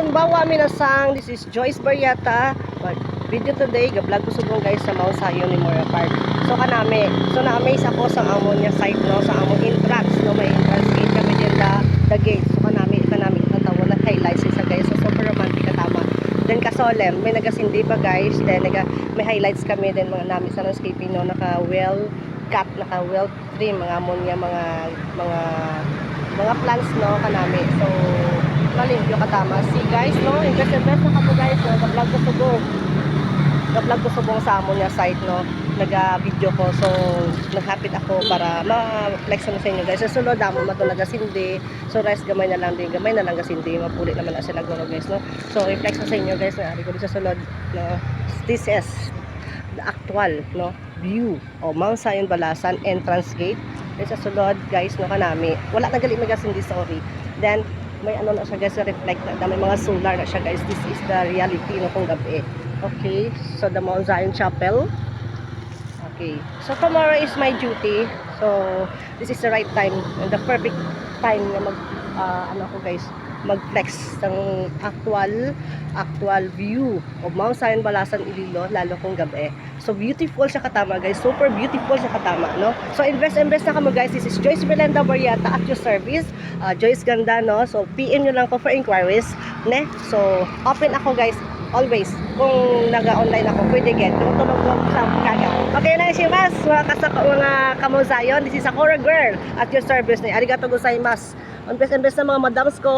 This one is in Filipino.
Konbanwa minasang, this is Joyce Barriata. Video today, ga-vlog ko subong guys sa Mount Zion Memorial Park. So na-amaze ako sa amon niya site no, sa amon entrance no, may entrance gate kami din the gate. So kanami natawa na highlights isa guys. So super romantic katama. Then kasolem, may nagasindi pa guys. Then may highlights kami din mga namin sa landscaping no, naka well cut, naka well trim mga amon niya mga plants no kanami. So malimpyo katama. See guys no, invest na kamo guys no, ga-vlog ko subong sa amon niya site no, naga-video ko. So naghapit ako para ma-flex na sa inyo guys. Sa sulod amo mato nagasindi. So rest gamay na lang gasindi, mapulit naman na sila guro guys no. So i-flex na sa inyo guys na ari ko sa sulod no. This is the actual no view o Mount Zion Balasan entrance gate. Sa sulod guys no kanami. Wala na gali magasindi, sorry. Then may ano na siya guys, reflect na may mga solar na siya guys. This is the reality no kung gabi. Okay, so the Mount Zion Chapel. Okay, so tomorrow is my duty. So this is the right time and the perfect time na mag-flex ng actual view of Mount Zion Balasan Iloilo, lalo kung gabi. So beautiful siya katama guys, super beautiful siya katama no. So invest na kamo guys. This is Joyce Belenda Barriata at your service. Joyce ganda no. So PM nyo lang ko for inquiries ne. So open ako guys always. Kung naga-online ako, pwede get. Tumutulong ko sa kaga. Okay na siya mas, mga Mount Zion. This is Sakura Girl at your service ni. Arigato gozaimasu. Invest na mga madams ko.